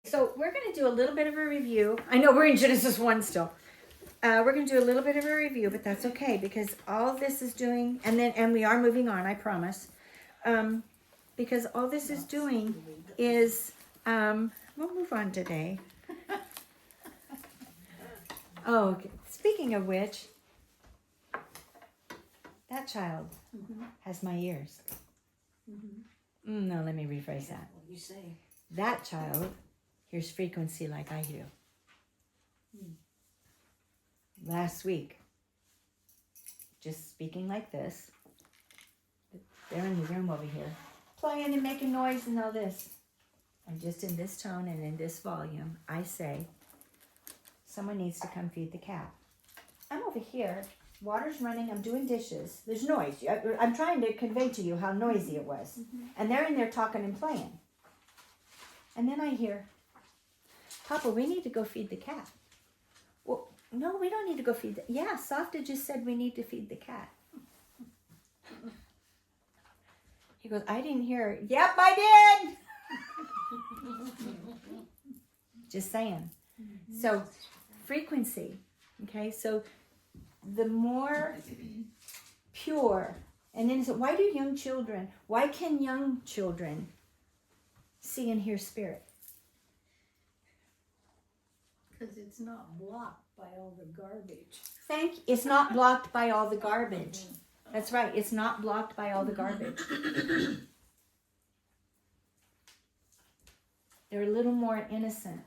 So we're going to do a little bit of a review. I know we're in Genesis 1 still. We're going to do a little bit of a review, but that's okay because all this is doing, and we are moving on, I promise. Because all this is doing is, we'll move on today. Oh, okay. Speaking of which, that child has my ears. No, let me rephrase that. What you say? That child hears frequency like I do. Last week, just speaking like this, they're in the room over here, playing and making noise and all this. And just in this tone and in this volume, I say, someone needs to come feed the cat. I'm over here, water's running, I'm doing dishes, there's noise. I'm trying to convey to you how noisy it was. And they're in there talking and playing. And then I hear, Papa, we need to go feed the cat. Well, no, we don't need to go feed the... Yeah, Softa just said we need to feed the cat. He goes, I didn't hear her. Yep, I did! Just saying. So, frequency. Okay, so the more pure... And then he said, why can young children see and hear spirit? Because it's not blocked by all the garbage. It's not blocked by all the garbage. That's right. It's not blocked by all the garbage. They're a little more innocent.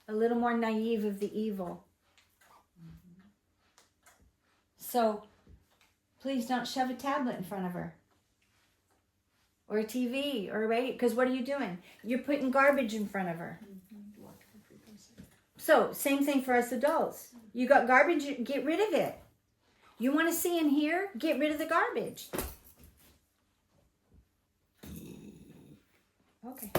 A little more naive of the evil. So, please don't shove a tablet in front of her. Or a TV or a radio. Because what are you doing? You're putting garbage in front of her. So, same thing for us adults. You got garbage, get rid of it. You want to see and hear? Get rid of the garbage. Okay.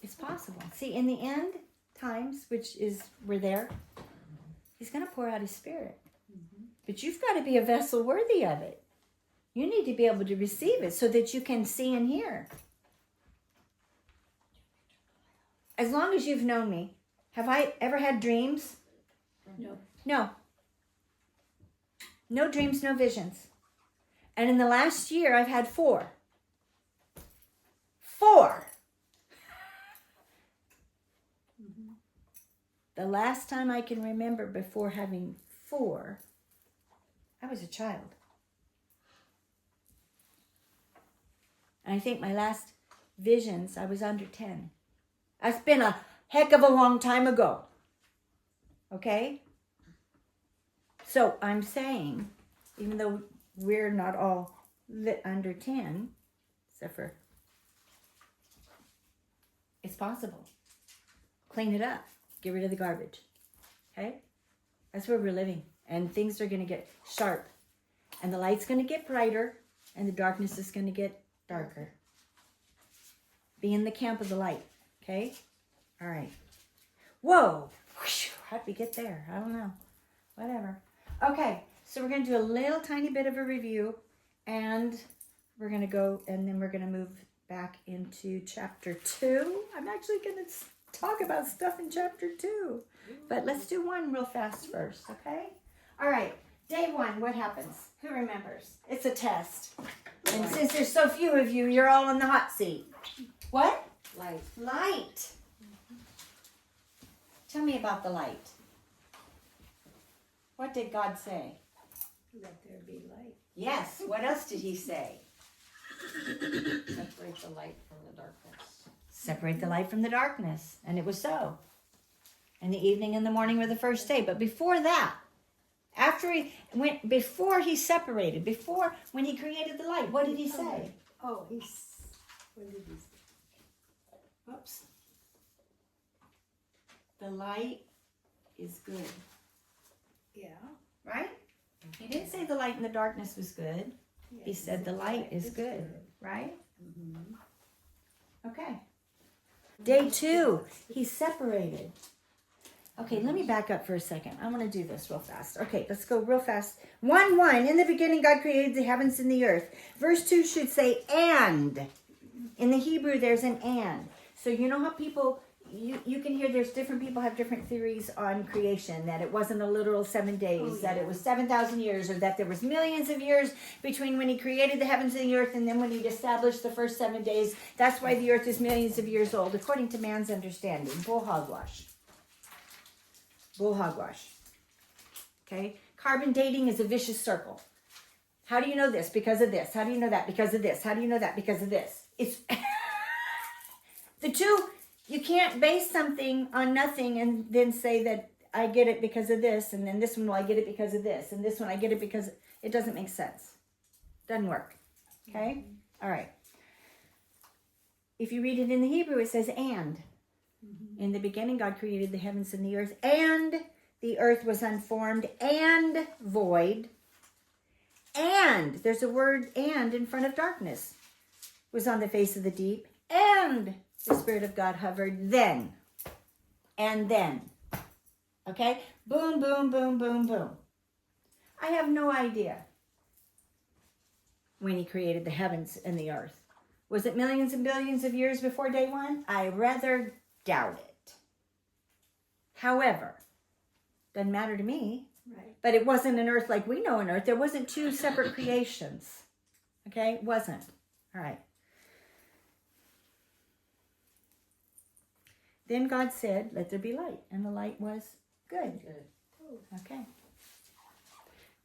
It's possible. See, in the end times, which is, we're there, he's going to pour out his spirit. But you've got to be a vessel worthy of it. You need to be able to receive it so that you can see and hear. As long as you've known me, have I ever had dreams? No. No. No dreams, no visions. And in the last year, I've had 4. 4! The last time I can remember before having 4, I was a child. And I think my last visions, I was under 10. That's been a heck of a long time ago. Okay? So I'm saying, even though we're not all under 10, except for, it's possible. Clean it up. Get rid of the garbage. Okay? That's where we're living. And things are going to get sharp. And the light's going to get brighter. And the darkness is going to get darker. Be in the camp of the light. Okay? All right. Whoa. How'd we get there? I don't know. Whatever. Okay. So we're going to do a little tiny bit of a review. And we're going to go, and then we're going to move back into chapter 2. I'm actually going to talk about stuff in chapter 2. But let's do 1 real fast first, okay? All right. Day 1, what happens? Who remembers? It's a test. And since there's so few of you, you're all in the hot seat. What? Light. Light. Tell me about the light. What did God say? Let there be light. Yes. What else did he say? Separate the light from the darkness. Separate the light from the darkness. And it was so. And the evening and the morning were the first day. But before that, before he separated, when he created the light, what did he say? What did he say? Whoops. The light is good. Yeah. Right? He didn't say the light and the darkness was good. He said the light is good. Right? Okay. Day 2, he separated. Okay, let me back up for a second. I want to do this real fast. Okay, let's go real fast. 1:1. In the beginning, God created the heavens and the earth. Verse 2 should say and. In the Hebrew, there's an and. So you know how people, you can hear there's different people have different theories on creation, that it wasn't a literal 7 days, Oh, that it yeah. was 7,000 years, or that there was millions of years between when he created the heavens and the earth and then when he established the first 7 days. That's why the earth is millions of years old, according to man's understanding. Bull hogwash. Bull hogwash. Okay? Carbon dating is a vicious circle. How do you know this? Because of this. How do you know that? Because of this. How do you know that? Because of this. It's the two. You can't base something on nothing and then say that I get it because of this, and then this one, well, I get it because of this, and this one, I get it because it doesn't make sense. Doesn't work. Okay? All right. If you read it in the Hebrew, it says and. In the beginning, God created the heavens and the earth, and the earth was unformed and void. And, there's a word and in front of darkness, was on the face of the deep, and the Spirit of God hovered then. And then. Okay? Boom, boom, boom, boom, boom. I have no idea when he created the heavens and the earth. Was it millions and billions of years before day one? I rather doubt it. However, doesn't matter to me. Right. But it wasn't an earth like we know an earth. There wasn't two separate creations. Okay? It wasn't. All right. Then God said, let there be light. And the light was good. Okay.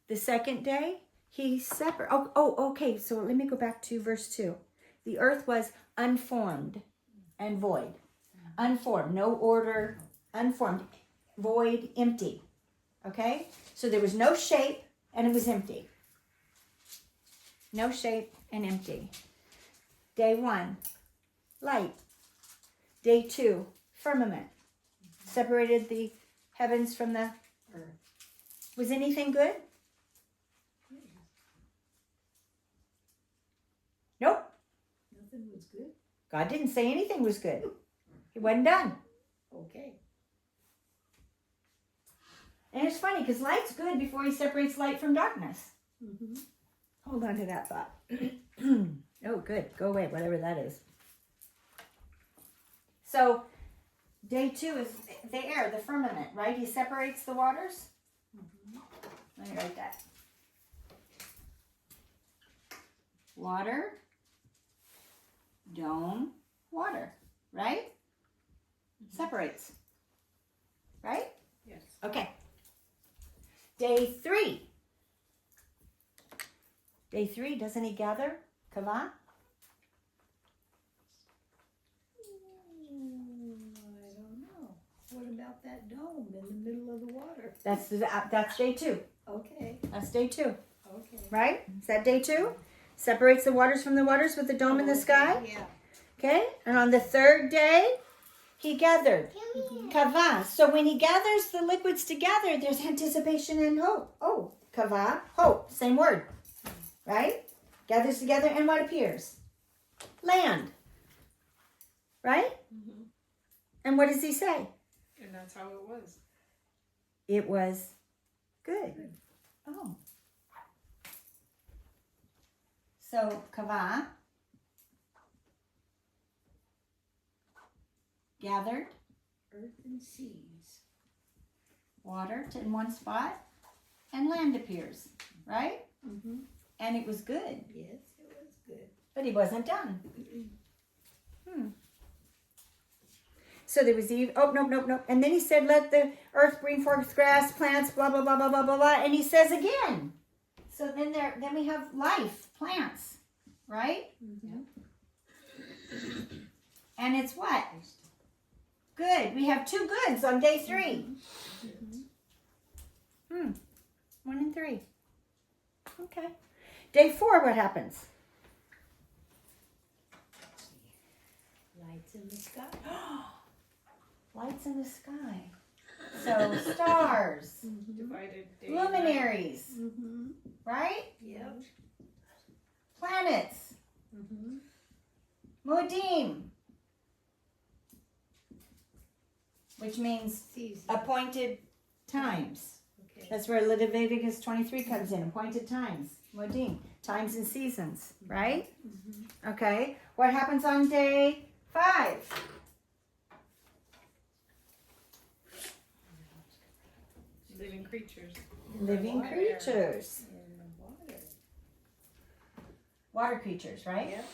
The second day, he separated. Okay. So let me go back to verse 2. The earth was unformed and void. Unformed. No order. Unformed. Void. Empty. Okay? So there was no shape and it was empty. No shape and empty. Day 1, light. Day 2, firmament. Separated the heavens from the earth. Was anything good? Nope. Nothing was good. God didn't say anything was good. He wasn't done. Okay. And it's funny because light's good before he separates light from darkness. Mm-hmm. Hold on to that thought. Oh, good. Go away, whatever that is. So, day 2 is the air, the firmament, right? He separates the waters. Mm-hmm. Let me write that. Water, dome, water, right? Separates. Right? Yes. Okay. Day 3. Day 3, doesn't he gather? Kava? I don't know. What about that dome in the middle of the water? That's day 2. Okay. That's day 2. Okay. Right? Is that day 2? Separates the waters from the waters with the dome in the sky. Yeah. Okay? And on the 3rd day, he gathered. Kava. So when he gathers the liquids together, there's anticipation and hope. Oh, kava, hope. Same word. Right? Gathers together and what appears? Land. Right? Mm-hmm. And what does he say? And that's how it was. It was good. Oh. So, kava, gathered, Earth and seas. water in one spot, and land appears, right? Mm-hmm. And it was good, Yes, it was good. but he wasn't done. So there was Eve. Oh, nope. And then he said, let the earth bring forth grass, plants, blah, blah, blah, blah, blah, blah, blah. And he says again. So then we have life, plants, right? Mm-hmm. And it's what? Good. We have 2 goods on day 3. Mm-hmm. 1 and 3. Okay. Day 4, what happens? Lights in the sky. Lights in the sky. So stars, Divided day and night. luminaries, Mm-hmm. right? Yep. Planets, Mm-hmm. Moedim, which means Seasons. appointed times. Okay. That's where Leviticus 23 comes in, appointed times, Moedim, times and seasons, right? Mm-hmm. Okay. What happens on day 5? Living creatures. Living Water. creatures. In the water. Water creatures, right? Yep.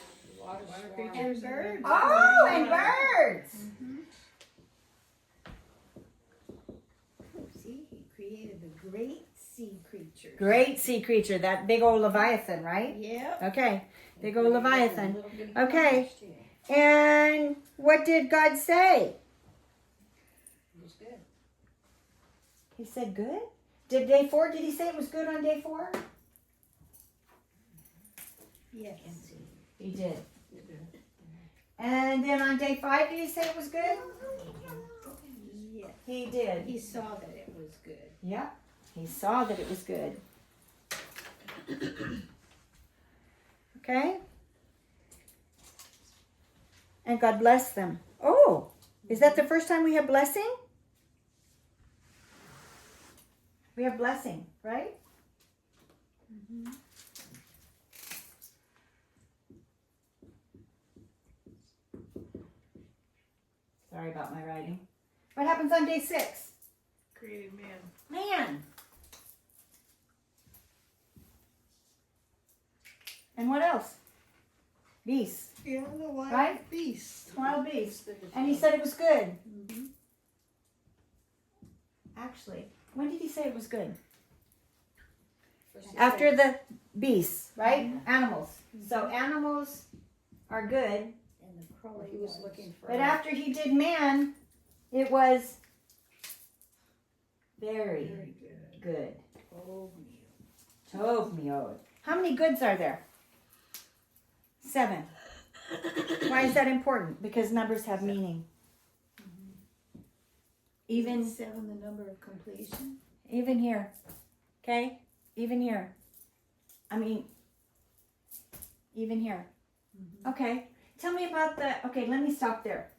Water And creatures. birds. Oh, and birds. See, he created the great sea creatures. Great sea creature, that big old Leviathan, right? Yep. Okay, big old Leviathan. Little bitty Okay. fish, too. And what did God say? It was good. He said good? Did day 4, did he say it was good on day 4? Yes. He did. And then on day 5, did he say it was good? Yes. He did. He saw that it was good. Yeah, he saw that it was good. Okay? And God blessed them. Oh, is that the first time we have blessing? We have blessing, right? Sorry about my writing. What happens on day 6? Created man. Man. And what else? Beasts. Yeah, the wild Right? beasts. Wild beasts. And he said it was good. Mm-hmm. Actually, when did he say it was good? After the beasts, right? Animals. So animals are good. And the crawly he was looking for. But after he did man, it was very good. good. Oh, Tov miod. How many goods are there? 7. Why is that important? Because numbers have meaning. Even Even 7, the number of completion. even here. Okay? Even here. I mean, even here. Okay. Tell me about okay, let me stop there.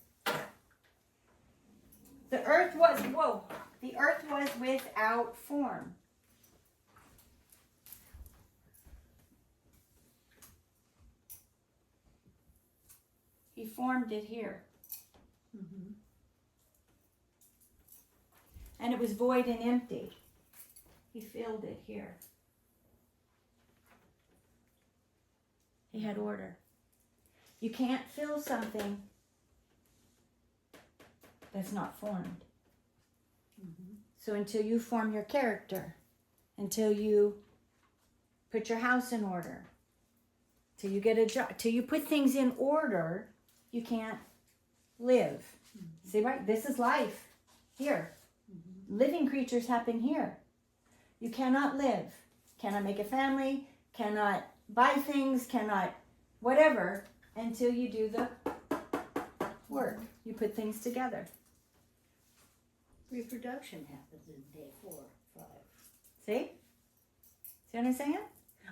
The earth was, the earth was without form. He formed it here. And it was void and empty. He filled it here. He had order. You can't fill something that's not formed. So until you form your character, until you put your house in order, till you get a job, till you put things in order, you can't live. See, right? This is life here. Living creatures happen here. You cannot live, cannot make a family, cannot buy things, cannot whatever until you do the work. You put things together. Reproduction happens in day 4, 5. See? See what I'm saying?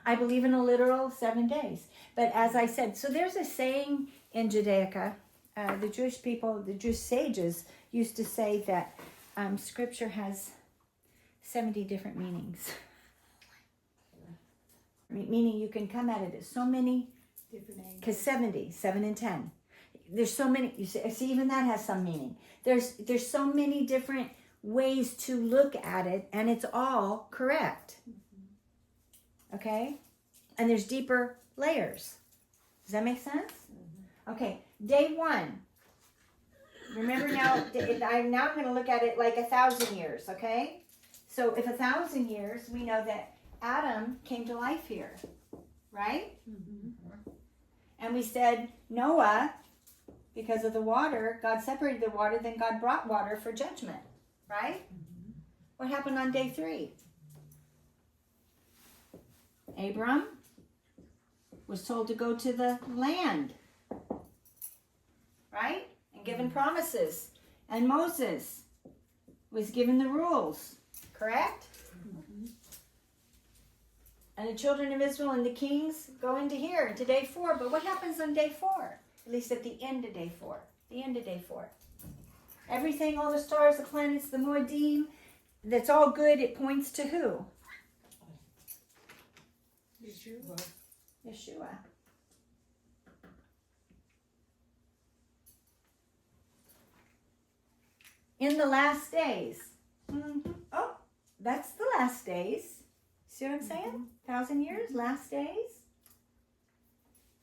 I believe in a literal 7 days. But as I said, so there's a saying in Judaica, the Jewish people, the Jewish sages used to say that Scripture has 70 different meanings. Meaning you can come at it as so many, Different angles. because 70, 7 and 10. There's so many, you see, even that has some meaning. There's so many different ways to look at it, and it's all correct. Okay? And there's deeper layers. Does that make sense? Okay, day 1. Remember now, I'm going to look at it like 1,000 years, okay? So if 1,000 years, we know that Adam came to life here, right? And we said Noah, because of the water, God separated the water, then God brought water for judgment, right? What happened on day 3? Abram was told to go to the land, right? And given promises. And Moses was given the rules, correct? And the children of Israel and the kings go into here, into day 4. But what happens on day 4? At least at the end of day 4. The end of day 4. Everything, all the stars, the planets, the Moedim, that's all good. It points to who? Yeshua. In the last days. Oh, that's the last days. See what I'm saying? 1,000 years, last days.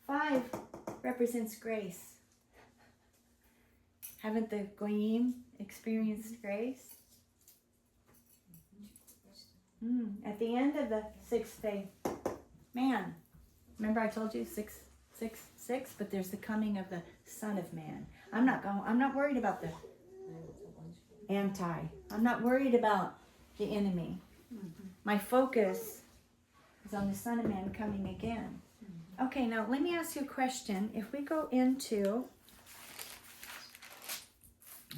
5 represents grace. Haven't the Goyim experienced grace? At the end of the 6th day, man, remember I told you 666, but there's the coming of the Son of Man. I'm not worried about the I'm not worried about the enemy. My focus is on the Son of Man coming again. Okay, now let me ask you a question. If we go into,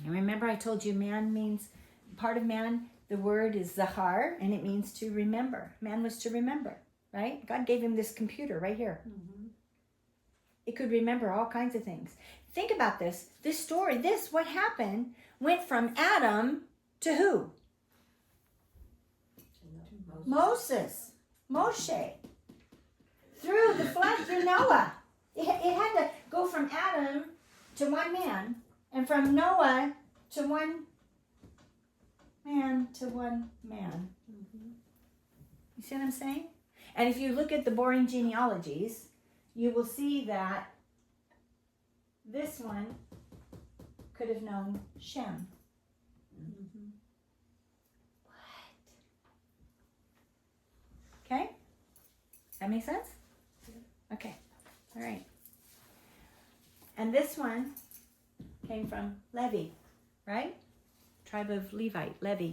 and remember I told you man means, part of man, the word is zahar, and it means to remember. Man was to remember, right? God gave him this computer right here. It could remember all kinds of things. Think about this. This story, what happened, went from Adam to who? Moshe. Through the flood, through Noah. It had to go from Adam to one man, and from Noah to one man to one man. You see what I'm saying? And if you look at the boring genealogies, you will see that this one could have known Shem. What? Okay? That makes sense? Okay. All right. And this one came from Levi, right? Tribe of Levite, Levi.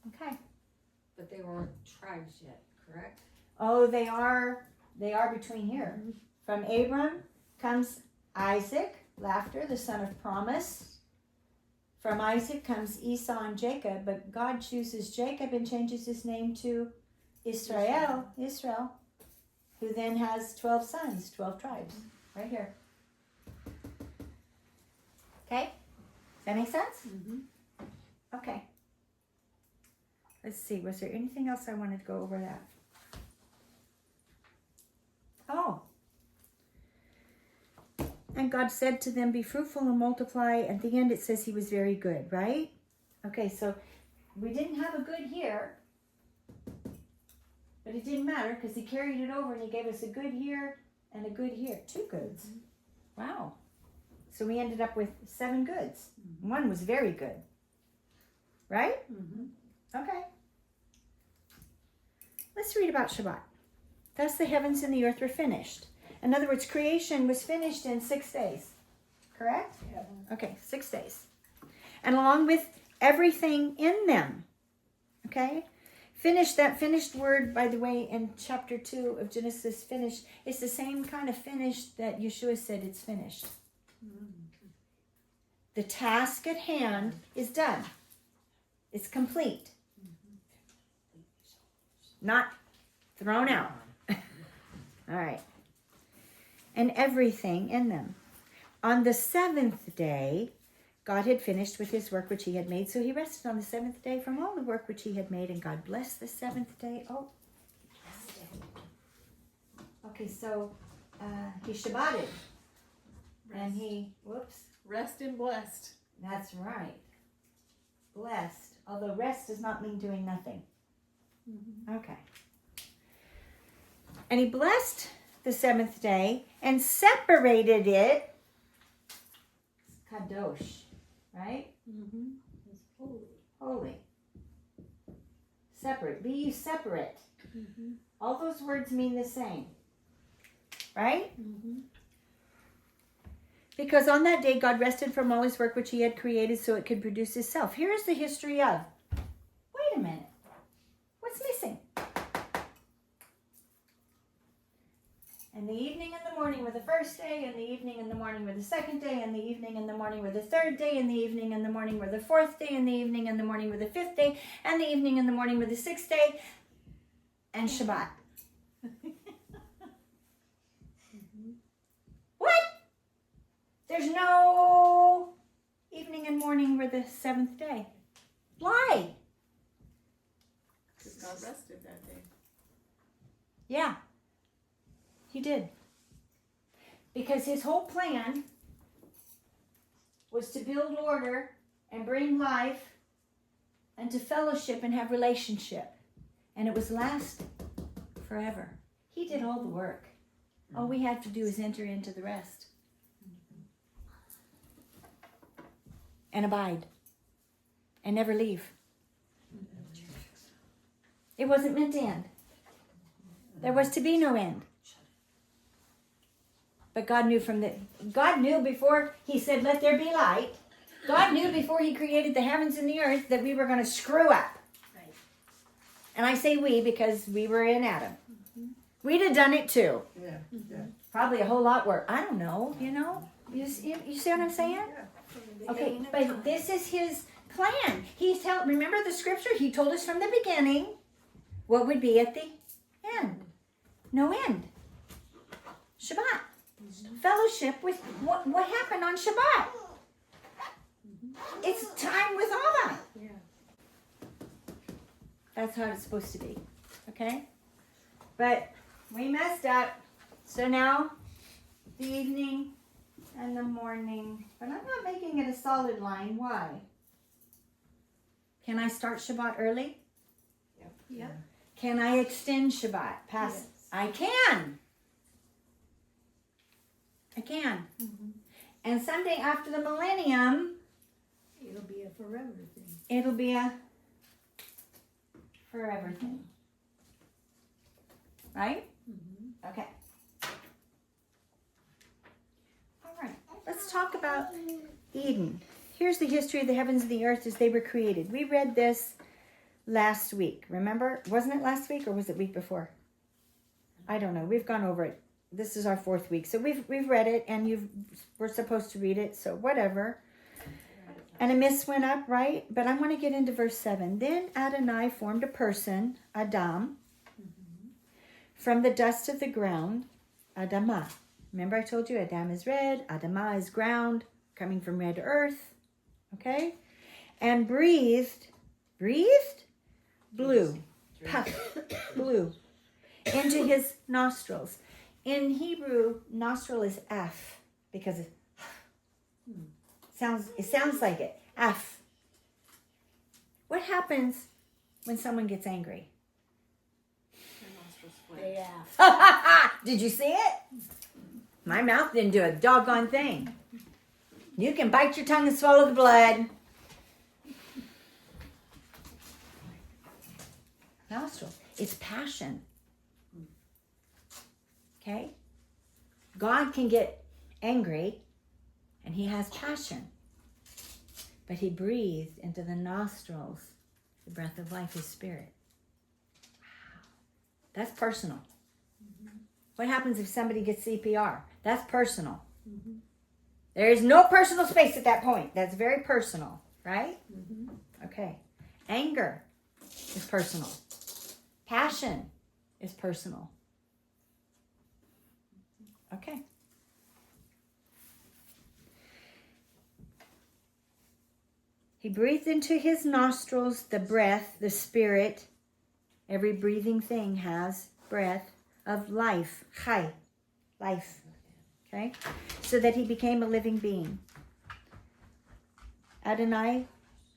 Okay. But they weren't tribes yet, correct? Oh, they are between here. From Abram comes Isaac, laughter, the son of promise. From Isaac comes Esau and Jacob, but God chooses Jacob and changes his name to Israel, who then has 12 sons, 12 tribes, right here. Okay? Does that make sense? Okay. Let's see, was there anything else I wanted to go over that? Oh. And God said to them, be fruitful and multiply. At the end it says he was very good, right? Okay, so we didn't have a good here. But it didn't matter because he carried it over and he gave us a good here and a good here. 2 goods. Wow. So we ended up with 7 goods. 1 was very good. Right? Okay. Let's read about Shabbat. Thus the heavens and the earth were finished. In other words, creation was finished in 6 days. Correct? Yeah. Okay, 6 days. And along with everything in them. Okay? Finished, that finished word, by the way, in chapter 2 of Genesis, finished, it's the same kind of finished that Yeshua said it's finished. The task at hand is done. It's complete. Not thrown out. All right. And everything in them. On the 7th day, God had finished with his work which he had made, so he rested on the 7th day from all the work which he had made, and God blessed the 7th day. Oh, he blessed it. Okay, so he Shabbated. And he, Rest and blessed. that's right. Blessed. Although rest does not mean doing nothing. Okay. And he blessed the 7th day and separated it. Kadosh. Right? It's holy. Holy. Separate. Be ye separate. All those words mean the same. Right? Because on that day God rested from all his work which he had created so it could produce itself. Here is the history of. Wait a minute. What's missing? And the evening and the morning were the first day, and the evening and the morning were the second day, and the evening and the morning were the third day, and the evening and the morning were the fourth day, and the evening and the morning were the 5th day, and the evening and the morning were the 6th day, and Shabbat. What? There's no evening and morning were the 7th day. Why? Because God rested that day. Yeah. He did. Because his whole plan was to build order and bring life and to fellowship and have relationship. And it was last forever. He did all the work. All we have to do is enter into the rest. And abide. And never leave. It wasn't meant to end. There was to be no end. But God knew before he said, let there be light. God knew before he created the heavens and the earth that we were going to screw up. Right. And I say we because we were in Adam. We'd have done it too. Yeah, yeah. Probably a whole lot worse. I don't know, you know. You see what I'm saying? Okay, but this is his plan. Remember the scripture? He told us from the beginning what would be at the end. No end. Shabbat. Fellowship with what happened on Shabbat. It's time with Allah. Yeah. That's how it's supposed to be. Okay? But we messed up. So now, the evening and the morning. But I'm not making it a solid line. Why? Can I start Shabbat early? Yeah. Can I extend Shabbat past? Yes. I can. I can. And someday after the millennium, It'll be a forever thing. it'll be a forever thing. Right? Okay. All right. Let's talk about Eden. Here's the history of the heavens and the earth as they were created. We read this last week. Remember? Wasn't it last week or was it week before? I don't know. We've gone over it. This is our 4th week. So we've read it and we're supposed to read it. So whatever. And a mist went up, right? But I want to get into verse 7. Then Adonai formed a person, Adam, from the dust of the ground, Adamah. Remember I told you Adam is red, Adamah is ground, coming from red earth. Okay? And breathed, blew, puff, blew, into his nostrils. In Hebrew, nostril is af, because it sounds like it. Af. What happens when someone gets angry? Yeah. Did you see it? My mouth didn't do a doggone thing. You can bite your tongue and swallow the blood. Nostril. It's passion. Okay? God can get angry and he has passion. But he breathed into the nostrils the breath of life, his spirit. Wow. That's personal. What happens if somebody gets CPR? That's personal. There is no personal space at that point. That's very personal, right? Okay. Anger is personal. Passion is personal. Okay. He breathed into his nostrils the breath, the spirit. Every breathing thing has breath of life. Chai. Life. Okay? So that he became a living being. Adonai,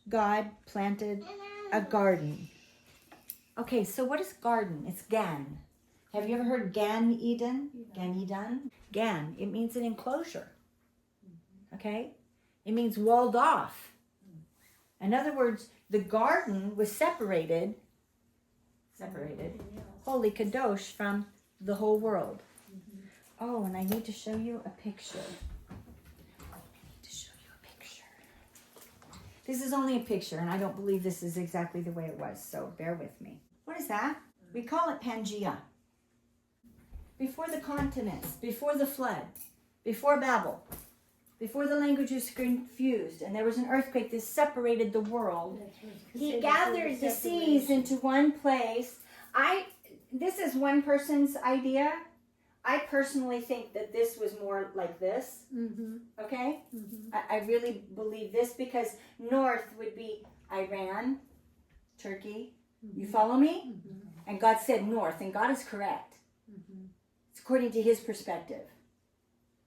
God, planted a garden. Okay, so what is garden? It's Gan. Have you ever heard Gan Eden? Gan Eden? Gan. It means an enclosure. Okay? It means walled off. In other words, the garden was separated, holy kadosh, from the whole world. Oh, and I need to show you a picture. This is only a picture, and I don't believe this is exactly the way it was, so bear with me. What is that? We call it Pangea. Before the continents, before the flood, before Babel, before the languages confused, and there was an earthquake that separated the world, he gathered the seas into one place. This is one person's idea. I personally think that this was more like this. Okay? I really believe this because north would be Iran, Turkey. You follow me? And God said north, and God is correct. It's according to his perspective,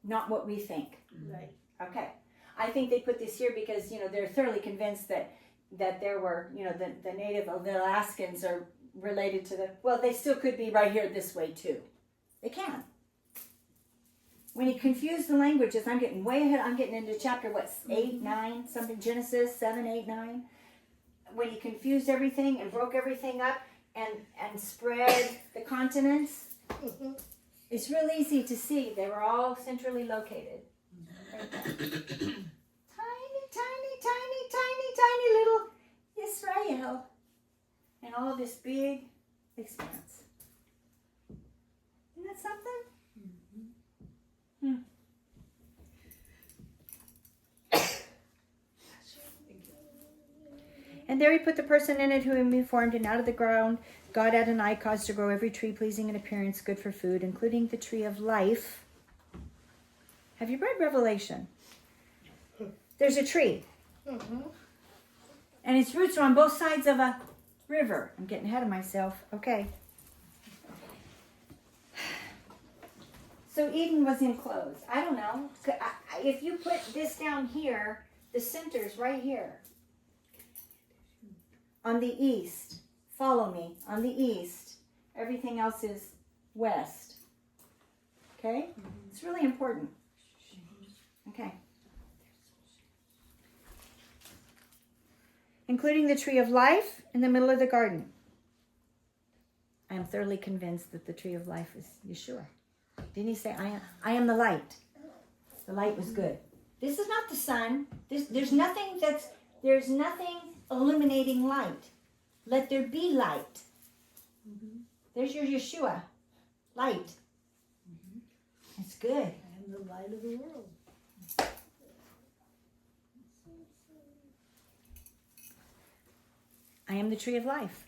not what we think. Right. Okay. I think they put this here because, they're thoroughly convinced that that there were, the native of the Alaskans are related to they still could be right here this way too. They can. When he confused the languages, I'm getting way ahead. I'm getting into chapter, 8, 9, something, Genesis 7, 8, 9. When he confused everything and broke everything up and spread the continents, it's real easy to see. They were all centrally located. Right there. Tiny little Israel. And all this big expanse. Isn't that something? And there he put the person in it whom he formed, and out of the ground God Adonai caused to grow every tree pleasing in appearance, good for food, including the tree of life. Have you read Revelation? There's a tree. And its roots are on both sides of a river. I'm getting ahead of myself. Okay. So Eden was enclosed. I don't know. If you put this down here, the center's right here. On the east. Follow me. On the east. Everything else is west. Okay? It's really important. Okay. Including the tree of life in the middle of the garden. I am thoroughly convinced that the tree of life is Yeshua. Didn't he say, I am the light? The light was good. This is not the sun. There's nothing illuminating light. Let there be light. There's your Yeshua. Light. It's good. I am the light of the world. I am the tree of life.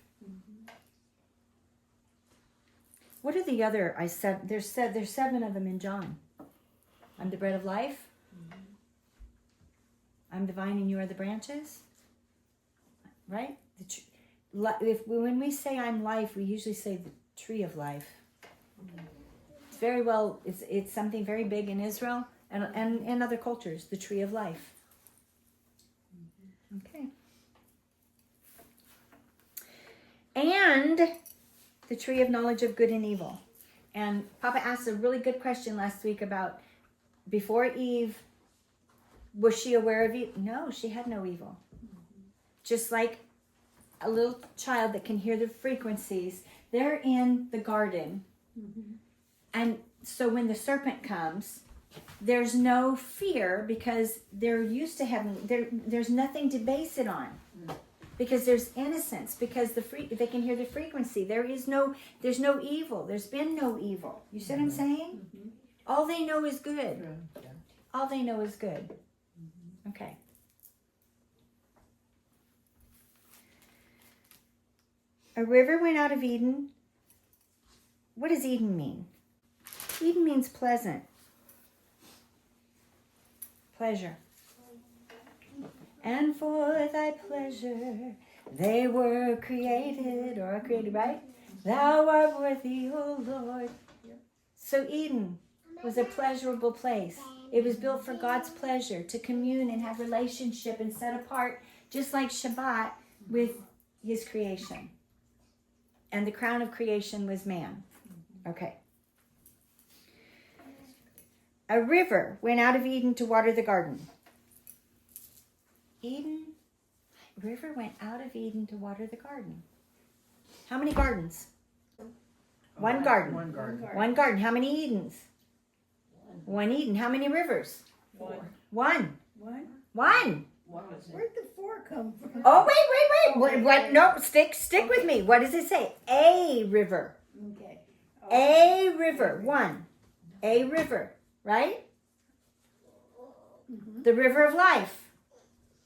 What are the other? There's 7 of them in John. I'm the bread of life. I'm the vine and you are the branches. Right? When we say I'm life, we usually say the tree of life. It's very well. It's something very big in Israel and other cultures. The tree of life. Okay. And the tree of knowledge of good and evil. And Papa asked a really good question last week about before Eve, was she aware of evil? No, she had no evil. Just like a little child that can hear the frequencies, they're in the garden. And so when the serpent comes, there's no fear because they're used to having, there's nothing to base it on. Because there's innocence, because they can hear the frequency. There's no evil. There's been no evil. You see what I'm saying? All they know is good. All they know is good. Okay. A river went out of Eden. What does Eden mean? Eden means pleasant. Pleasure. And for thy pleasure they were created, right? Thou art worthy, O Lord. So Eden was a pleasurable place. It was built for God's pleasure, to commune and have relationship and set apart, just like Shabbat, with his creation. And the crown of creation was man. Okay. A river went out of Eden to water the garden. River went out of Eden to water the garden. How many gardens? One garden. One garden. How many Edens? One Eden. How many rivers? One. Where'd the 4 come from? Oh, wait. What? No, stick with me. What does it say? A river. Okay. A river. One. A river. Right? The river of life.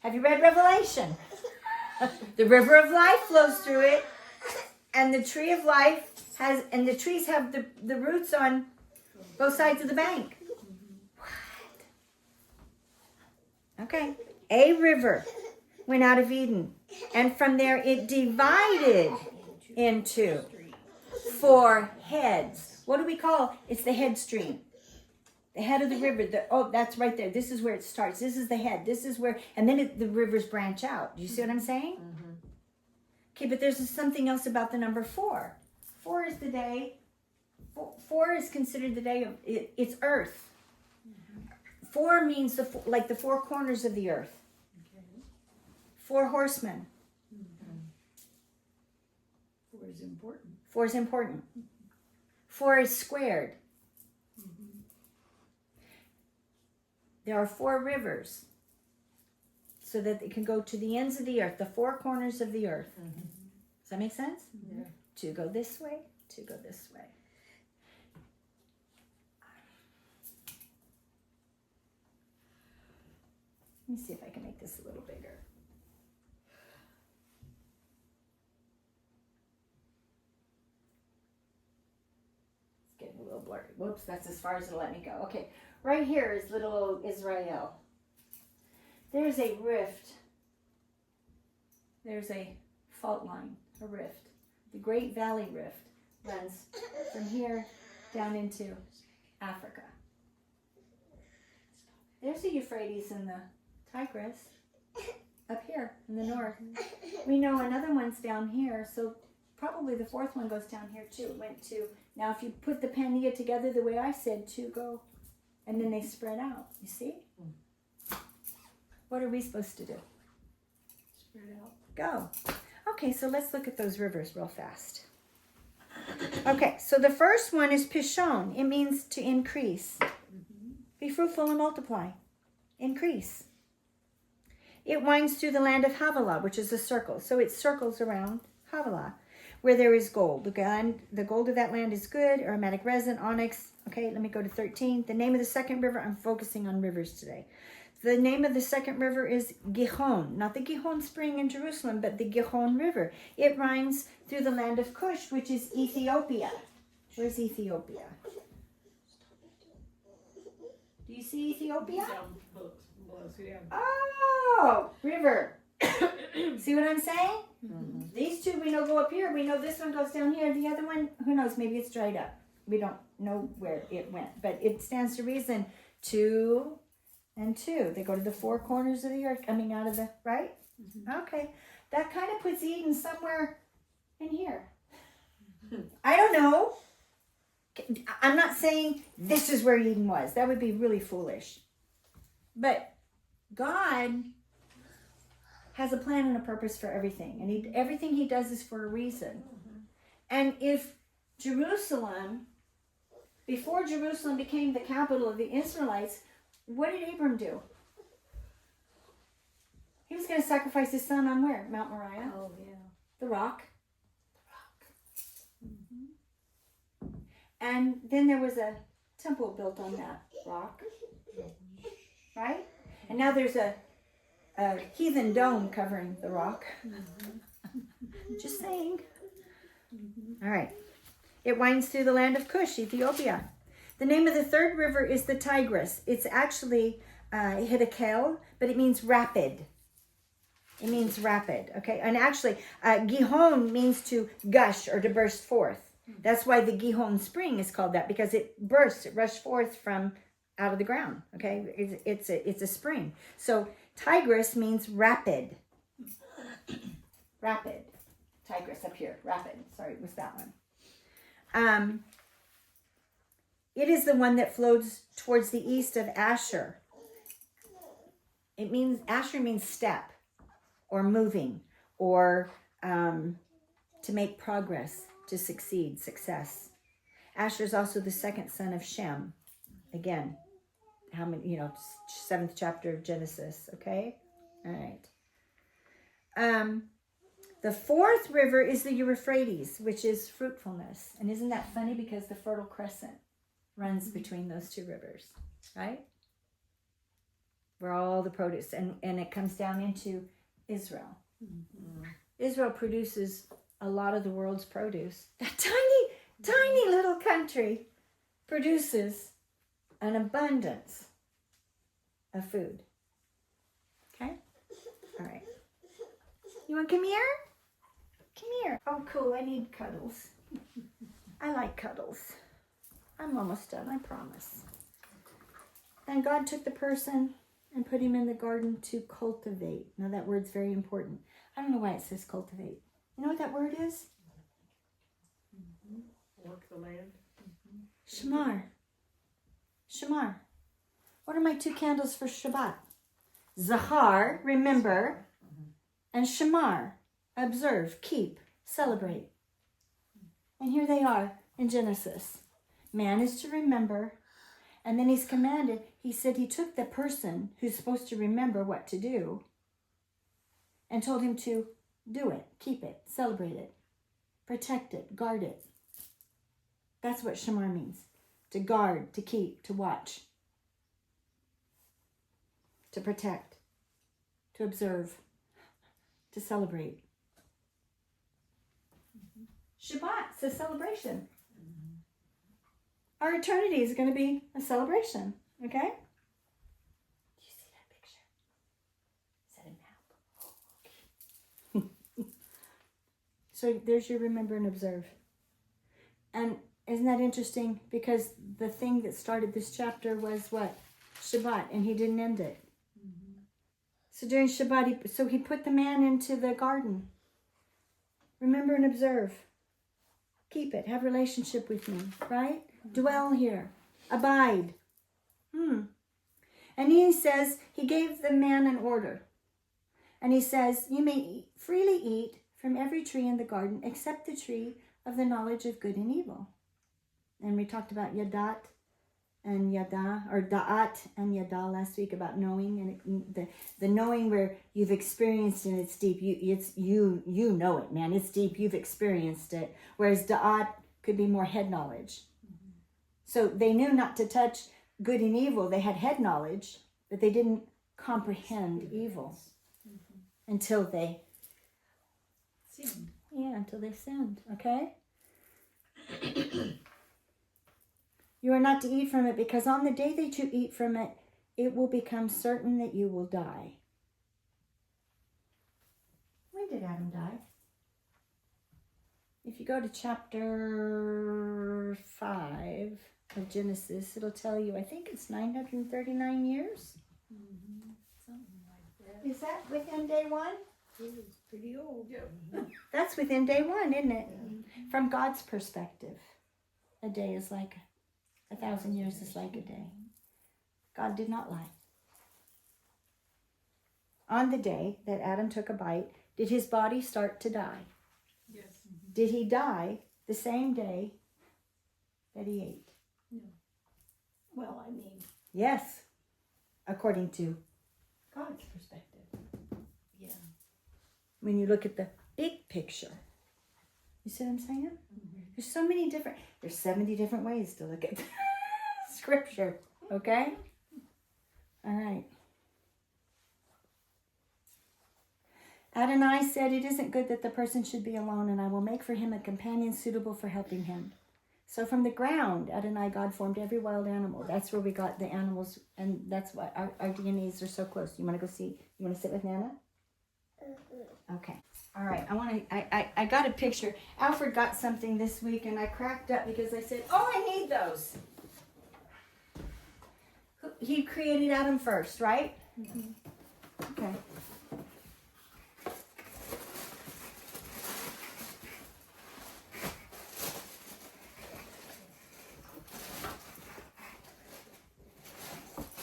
Have you read Revelation? The river of life flows through it, and the tree of life and the trees have the roots on both sides of the bank. What? Okay. A river went out of Eden, and from there it divided into 4 heads. What do we call? It's the head stream. The head of the river. That's right there. This is where it starts. This is the head. This is where, and then the rivers branch out. Do you see what I'm saying? Mm-hmm. Okay, but there's something else about the number 4. 4 is the day. 4 is considered the day of it's earth. 4 means like the 4 corners of the earth. Okay. 4 horsemen. 4 is important. 4 is important. 4 is squared. There are 4 rivers, so that it can go to the ends of the earth, the 4 corners of the earth. Does that make sense? Yeah. 2 go this way, 2 go this way. Let me see if I can make this a little bigger. It's getting a little blurry. Whoops, that's as far as it'll let me go. Okay, right here is little old Israel. There's a rift. There's a fault line, a rift. The Great Valley Rift runs from here down into Africa. There's the Euphrates and the Tigris up here in the north. We know another one's down here, so probably the 4th one goes down here too. It went to, now if you put the Pania together the way I said, 2 go, and then they spread out. You see? What are we supposed to do? Spread out. Go. Okay, so let's look at those rivers real fast. Okay, so the first one is Pishon. It means to increase. Be fruitful and multiply. Increase. It winds through the land of Havilah, which is a circle. So it circles around Havilah, where there is gold. The gold of that land is good, aromatic resin, onyx. Okay, let me go to 13. The name of the second river, I'm focusing on rivers today. The name of the second river is Gihon, not the Gihon spring in Jerusalem, but the Gihon River. It runs through the land of Cush, which is Ethiopia. Where's Ethiopia? Do you see Ethiopia? Down below, yeah. Oh, river. See what I'm saying? These 2 we know go up here. We know this one goes down here. The other one, who knows? Maybe it's dried up. We don't know where it went, but it stands to reason 2 and 2. They go to the 4 corners of the earth coming out of the, right? Okay. That kind of puts Eden somewhere in here. I don't know. I'm not saying this is where Eden was. That would be really foolish. But God has a plan and a purpose for everything. And everything he does is for a reason. And if Jerusalem, before Jerusalem became the capital of the Israelites, what did Abram do? He was going to sacrifice his son on where? Mount Moriah? Oh, yeah. The rock. And then there was a temple built on that rock. Right? And now there's a heathen dome covering the rock. Just saying. All right. It winds through the land of Cush, Ethiopia. The name of the third river is the Tigris. It's actually Hiddekel, but it means rapid. It means rapid, okay? And actually, Gihon means to gush or to burst forth. That's why the Gihon spring is called that, because it bursts, it rushed forth from out of the ground, okay? It's a spring. So Tigris means rapid. Rapid. Tigris up here, rapid. Sorry, it was that one. It is the one that flows towards the east of Asher. It means, Asher means step or moving or to make progress, to succeed, success. Asher is also the second son of Shem. Again, how many, 7th chapter of Genesis, okay? All right. The fourth river is the Euphrates, which is fruitfulness. And isn't that funny? Because the Fertile Crescent runs between those 2 rivers, right? Where all the produce, and it comes down into Israel. Israel produces a lot of the world's produce. That tiny little country produces an abundance of food. Okay? All right. You want to come here? Come here. Oh, cool. I need cuddles. I like cuddles. I'm almost done, I promise. And God took the person and put him in the garden to cultivate. Now that word's very important. I don't know why it says cultivate. You know what that word is? Work the land. Shamar. Shamar. What are my two candles for Shabbat? Zahar, remember, and Shamar, observe, keep, celebrate. And here they are in Genesis. Man is to remember, and then he's commanded, he said he took the person who's supposed to remember what to do and told him to do it, keep it, celebrate it, protect it, guard it. That's what Shamar means. To guard, to keep, to watch, to protect, to observe, to celebrate. Shabbat's a celebration. Our eternity is going to be a celebration, okay? Do you see that picture? Is that a map? Oh, okay. So there's your remember and observe. And isn't that interesting? Because the thing that started this chapter was what? Shabbat, and he didn't end it. So during Shabbat, he put the man into the garden. Remember and observe. Keep it. Have relationship with me, right? Dwell here. Abide. And he says, he gave the man an order. And he says, you may freely eat from every tree in the garden except the tree of the knowledge of good and evil. And we talked about Yadat and Yada, or Da'at and Yada last week about knowing, and the knowing where you've experienced and it's deep. You know it, man. It's deep. You've experienced it. Whereas Da'at could be more head knowledge. So they knew not to touch good and evil. They had head knowledge, but they didn't comprehend evil until they Sin. Yeah, until they sinned. Okay. You are not to eat from it, because on the day that you eat from it, it will become certain that you will die. When did Adam die? If you go to chapter 5 of Genesis, it'll tell you, I think it's 939 years. Something like that. Is that within day 1? He was pretty old. Yeah. That's within day 1, isn't it? From God's perspective, a day is like 1,000 years is like a day. God did not lie. On the day that Adam took a bite, did his body start to die? Yes. Did he die the same day that he ate? No. Well, I mean, Yes, according to God's perspective. yeah. When you look at the big picture, you see what I'm saying? There's so many different, there's 70 different ways to look at scripture, okay? All right. Adonai said, it isn't good that the person should be alone, and I will make for him a companion suitable for helping him. So from the ground, Adonai, God formed every wild animal. That's where we got the animals, and that's why our DNAs are so close. You want to go see, you want to sit with Nana? Okay. All right, I got a picture. Alfred got something this week, and I cracked up because I said, oh, I need those. He created Adam first, right? Okay.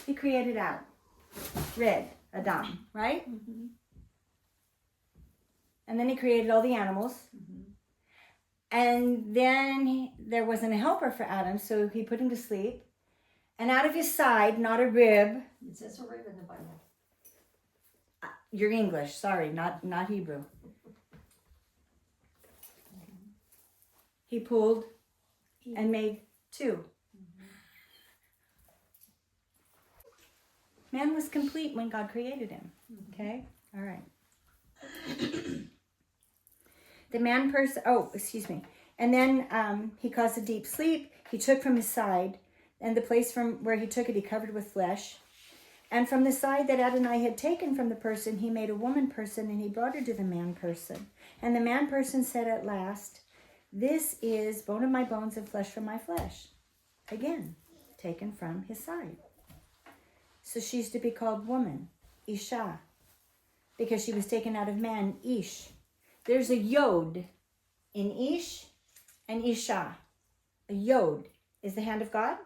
He created Adam. Red, Adam, right? And then he created all the animals. And then there wasn't a helper for Adam, so he put him to sleep. And out of his side, not a rib. It says a rib in the Bible. You're English, sorry, not Hebrew. He pulled and made 2. Man was complete when God created him. Okay? All right. The man person, and then he caused a deep sleep. He took from his side, and the place from where he took it he covered with flesh. And from the side that Adonai had taken from the person, he made a woman person, and he brought her to the man person. And the man person said at last, this is bone of my bones and flesh from my flesh. Again, taken from his side. So she's to be called woman, Isha, because she was taken out of man, Ish. There's a yod in Ish and Isha. A yod is the hand of God.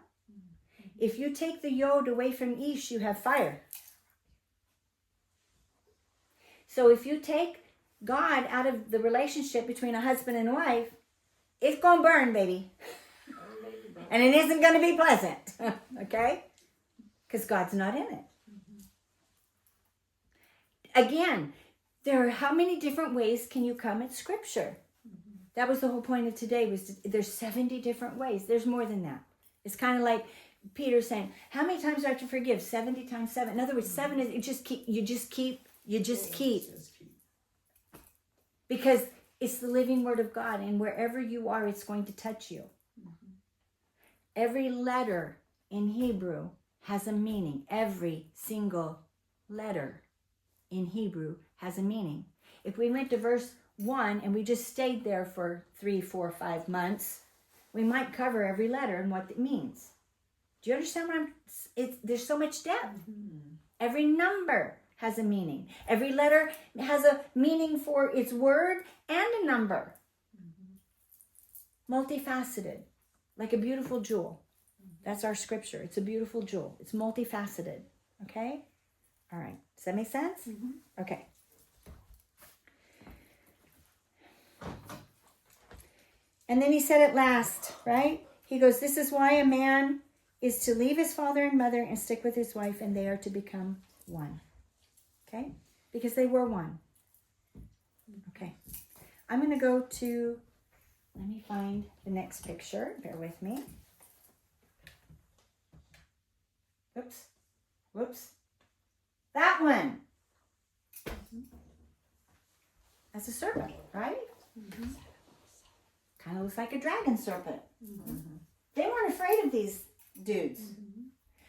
If you take the yod away from Ish, you have fire. So if you take God out of the relationship between a husband and wife, it's going to burn, baby. And it isn't going to be pleasant. Okay? Because God's not in it. Again, there are how many different ways can you come at Scripture? That was the whole point of today. There's 70 different ways. There's more than that. It's kind of like Peter saying, how many times do I have to forgive? 70 times 7. In other words, 7 is you just keep. Because it's the living word of God, and wherever you are, it's going to touch you. Every letter in Hebrew has a meaning. Every single letter in Hebrew has a meaning. If we went to verse 1 and we just stayed there for 3, 4, 5 months, we might cover every letter and what it means. Do you understand what there's so much depth. Every number has a meaning. Every letter has a meaning for its word and a number. Multifaceted, like a beautiful jewel. That's our Scripture. It's a beautiful jewel. It's multifaceted. Okay? All right. Does that make sense? Okay. And then he said at last, right? He goes, this is why a man is to leave his father and mother and stick with his wife, and they are to become one. Okay? Because they were one. Okay. I'm going to go to, let me find the next picture. Bear with me. Whoops. That one. That's a serpent, right? Kind of looks like a dragon serpent. They weren't afraid of these dudes.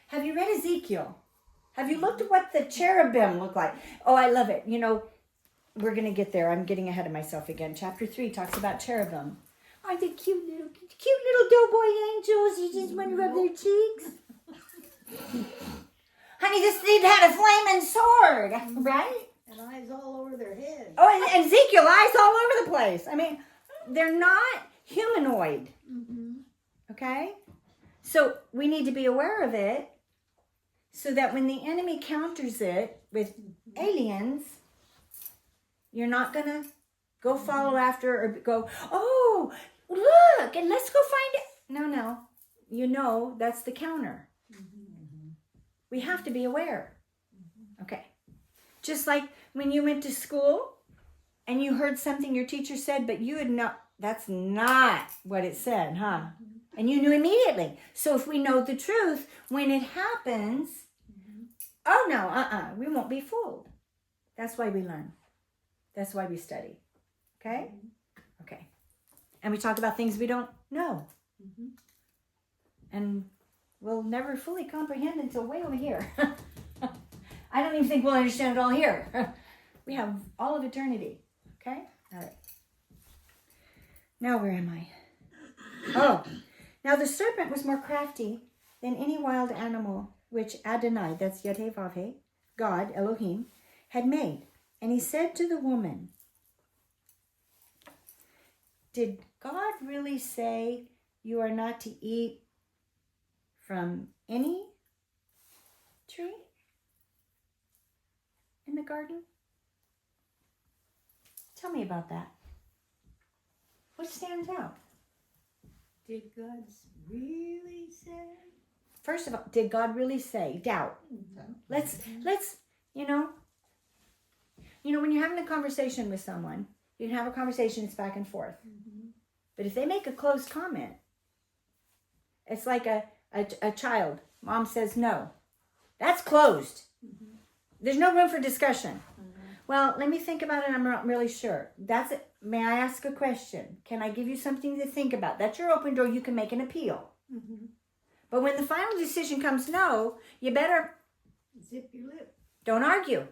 Have you read Ezekiel? Have you looked at what the cherubim look like? Oh, I love it. You know, we're going to get there. I'm getting ahead of myself again. Chapter 3 talks about cherubim. Aren't they cute little doughboy angels? You just want to rub their cheeks? Honey, this thing had a flaming sword, right? And eyes all over their head. Oh, and Ezekiel, eyes all over the place. I mean, they're not humanoid. Okay? So we need to be aware of it so that when the enemy counters it with aliens, you're not going to go follow after or go, oh, look, and let's go find it. No. You know that's the counter. We have to be aware. Okay. Just like when you went to school and you heard something your teacher said, but you had not, that's not what it said, huh? And you knew immediately. So if we know the truth, when it happens, oh no, we won't be fooled. That's why we learn. That's why we study. Okay? Okay. And we talk about things we don't know. And we'll never fully comprehend until way over here. I don't even think we'll understand it all here. We have all of eternity. Okay? All right. Now where am I? Oh, now the serpent was more crafty than any wild animal which Adonai, that's Yad-Heh-Vav-Heh, God, Elohim, had made. And he said to the woman, did God really say you are not to eat from any tree in the garden? Tell me about that. What stands out? Did God really say? First of all, did God really say? Doubt. Let's, you know, when you're having a conversation with someone, you can have a conversation, it's back and forth. But if they make a closed comment, it's like a child. Mom says no. That's closed. There's no room for discussion. Well, let me think about it. I'm not really sure. That's it. May I ask a question? Can I give you something to think about? That's your open door. You can make an appeal. But when the final decision comes no, you better Zip your lip. don't argue.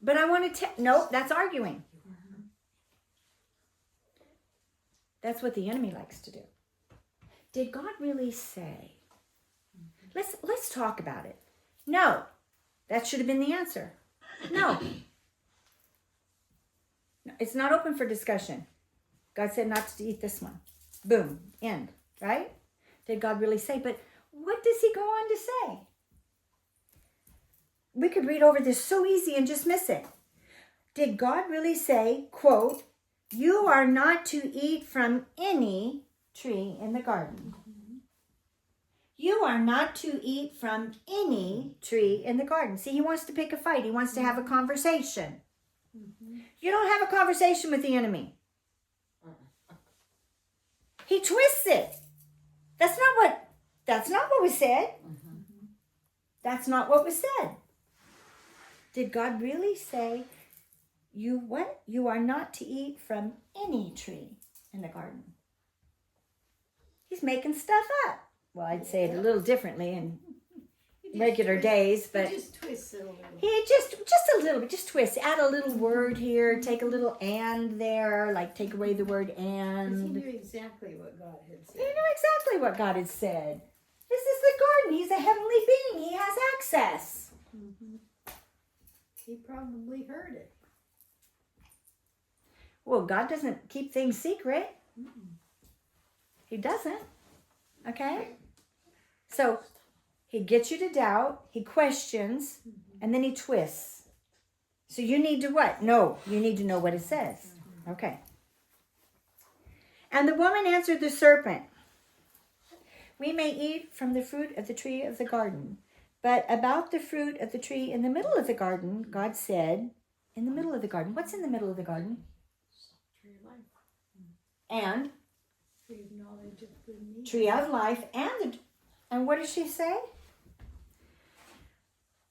But I want to nope, that's arguing. That's what the enemy likes to do. Did God really say? Let's talk about it. No. That should have been the answer. No. It's not open for discussion. God said not to eat this one. Boom. End. Right? Did God really say? But what does he go on to say? We could read over this so easy and just miss it. Did God really say, quote, you are not to eat from any tree in the garden? You are not to eat from any tree in the garden. See, he wants to pick a fight. He wants to have a conversation. You don't have a conversation with the enemy. He twists it. That's not what was said. That's not what was said. Did God really say, you are not to eat from any tree in the garden? He's making stuff up. Well, I'd say it a little differently in regular days, but He just twists it a little. he just a little bit, just twist. Add a little word here, take a little and there, like take away the word Because he and. knew exactly what God had He said. knew exactly what God had said. This is the garden. He's a heavenly being. He has access. He probably heard it. Well, God doesn't keep things secret. He doesn't. Okay? So he gets you to doubt, he questions, and then he twists. So you need to what? No, you need to know what it says. Okay. And the woman answered the serpent, we may eat from the fruit of the tree of the garden, but about the fruit of the tree in the middle of the garden, God said, in the middle of the garden. What's in the middle of the garden? Tree of life. And Tree of knowledge of good and evil. tree of life, and what does she say?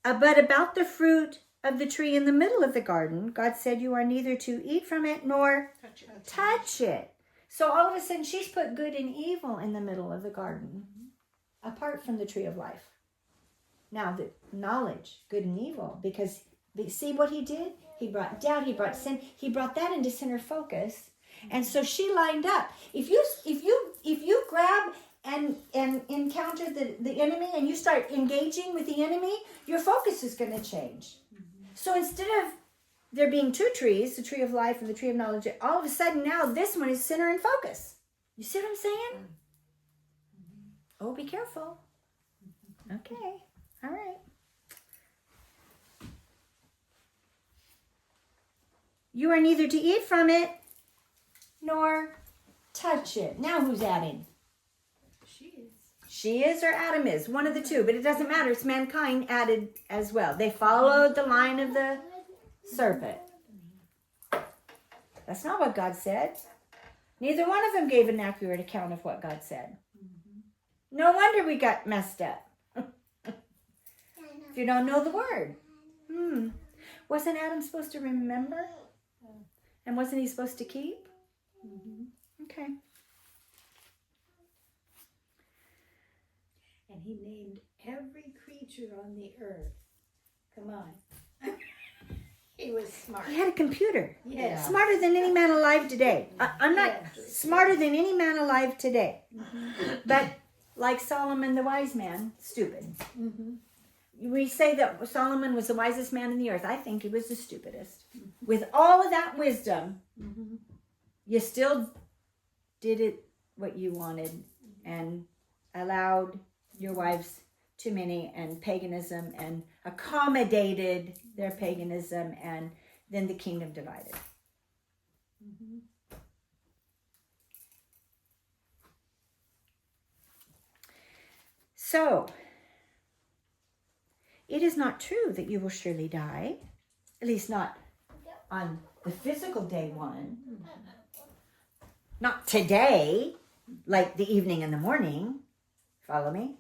But about the fruit of the tree in the middle of the garden, God said, you are neither to eat from it nor touch it. So all of a sudden, she's put good and evil in the middle of the garden, apart from the tree of life. Now, the knowledge, good and evil, because see what he did? He brought doubt, he brought sin, he brought that into center focus. And so she lined up. If you grab and encounter the enemy and you start engaging with the enemy, your focus is going to change. So instead of there being two trees, the tree of life and the tree of knowledge, all of a sudden now this one is center and focus. You see what I'm saying? Oh, be careful. Okay. All right. You are neither to eat from it nor touch it. Now who's adding? She is. She is or Adam is. One of the two. But it doesn't matter. It's mankind added as well. They followed the line of the serpent. That's not what God said. Neither one of them gave an accurate account of what God said. No wonder we got messed up. If you don't know the word. Wasn't Adam supposed to remember? And wasn't he supposed to keep? Okay. And he named every creature on the earth. Come on. He was smart. He had a computer. Yeah. Smarter than any man alive today. I'm not Yes. smarter than any man alive today. But like Solomon the wise man, stupid. We say that Solomon was the wisest man in the earth. I think he was the stupidest. With all of that wisdom, you still did it what you wanted and allowed your wives too many and paganism and accommodated their paganism, and then the kingdom divided. So, it is not true that you will surely die, at least not on the physical day one. Not today, like the evening and the morning. Follow me?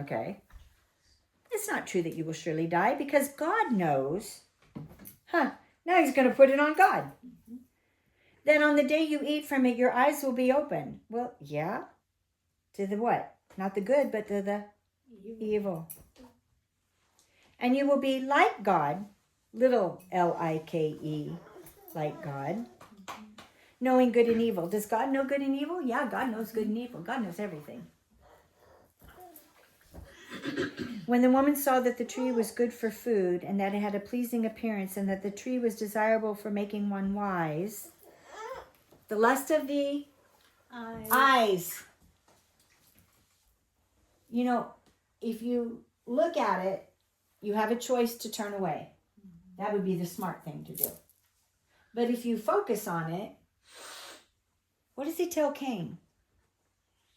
Okay. It's not true that you will surely die because God knows. Now he's going to put it on God. Then on the day you eat from it, your eyes will be open. Well, yeah. To the what? Not the good, but to the evil. And you will be like God, little L-I-K-E, like God, knowing good and evil. Does God know good and evil? Yeah, God knows good and evil. God knows everything. When the woman saw that the tree was good for food, and that it had a pleasing appearance, and that the tree was desirable for making one wise, the lust of the eyes. You know, if you look at it, you have a choice to turn away. That would be the smart thing to do. But if you focus on it, what does he tell Cain?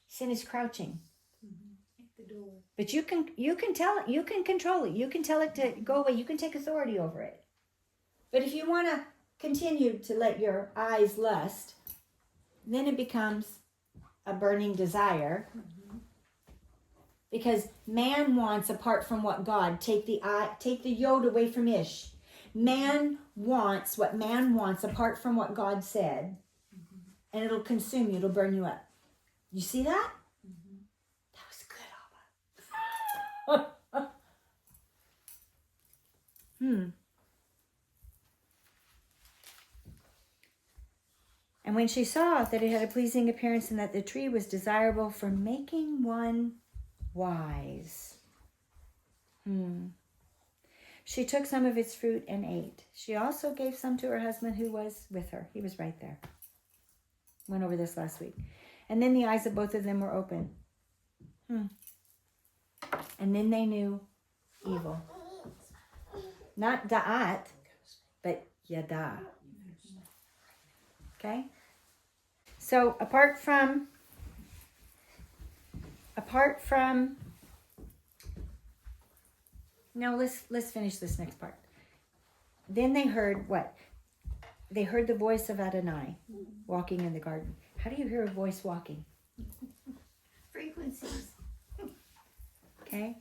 Sin is crouching. At the door. But you can tell it, you can control it. You can tell it to go away. You can take authority over it. But if you want to continue to let your eyes lust, then it becomes a burning desire. Because man wants, apart from what God, take the yod away from Ish. Man wants what man wants apart from what God said. And it'll consume you. It'll burn you up. You see that? That was good, Abba. And when she saw that it had a pleasing appearance and that the tree was desirable for making one wise, she took some of its fruit and ate. She also gave some to her husband who was with her. He was right there. Went over this last week. And then the eyes of both of them were open. And then they knew evil. Not da'at, but yada. Okay? So apart from now let's finish this next part. Then they heard what? They heard the voice of Adonai walking in the garden. How do you hear a voice walking? Frequencies. Okay?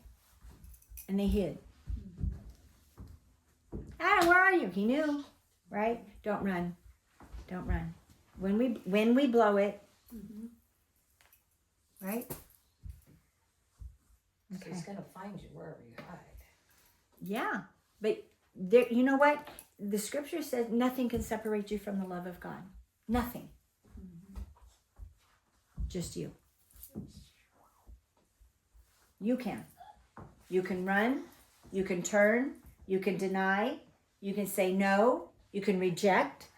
And they hid. Adam, where are you? He knew, right? Don't run. Don't run. When we blow it, right? So he's gonna find you wherever you hide. Yeah, but there, you know what? The scripture says nothing can separate you from the love of God. Nothing. Just you. You can. You can run. You can turn. You can deny. You can say no. You can reject.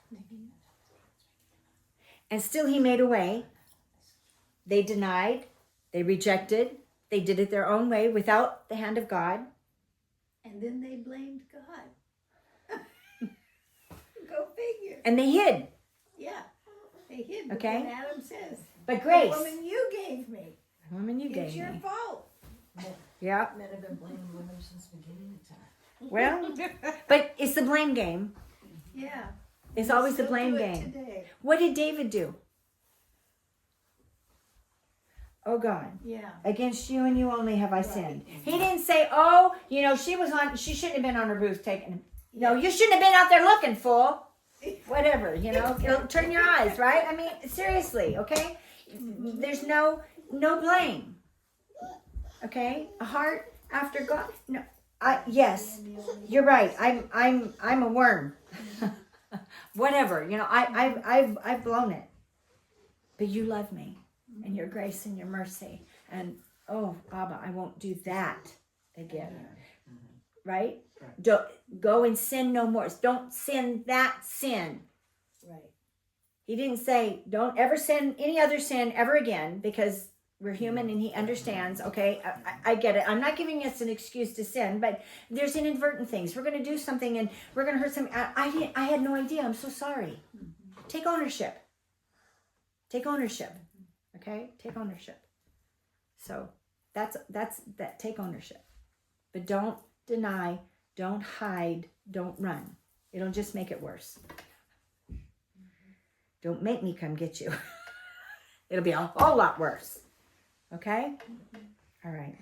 And still he made a way. They denied. They rejected. They did it their own way without the hand of God. And then they blamed God. Go figure. And they hid. Yeah. They hid. But Okay. then Adam says, But grace. the woman you gave me. Woman, you It's gave your me. fault. Yeah. Men have been blaming women since the beginning of time. Well, but it's the blame game. Yeah. It's We always the still blame do it game. Today. What did David do? Oh God, Yeah. against you and you only have I sinned. He didn't say, oh, you know, she shouldn't have been on her roof taking him. No, you shouldn't have been out there looking, fool. Whatever, you know, it'll turn your eyes, right? I mean, seriously, okay? There's no blame. Okay? A heart after God. No, yes, you're right. I'm a worm. Whatever, you know, I've blown it. But you love me. And your grace and your mercy. And, oh, Abba, I won't do that again. Right? Don't go and sin no more. Don't sin that sin. Right. He didn't say, don't ever sin any other sin ever again, because we're human and he understands. Okay, I get it. I'm not giving us an excuse to sin, but there's inadvertent things. We're going to do something and we're going to hurt something. I had no idea. I'm so sorry. Take ownership. Take ownership. Okay, take ownership. So that's that. Take ownership, but don't deny, don't hide, don't run. It'll just make it worse. Don't make me come get you. It'll be a whole lot worse. Okay? All right.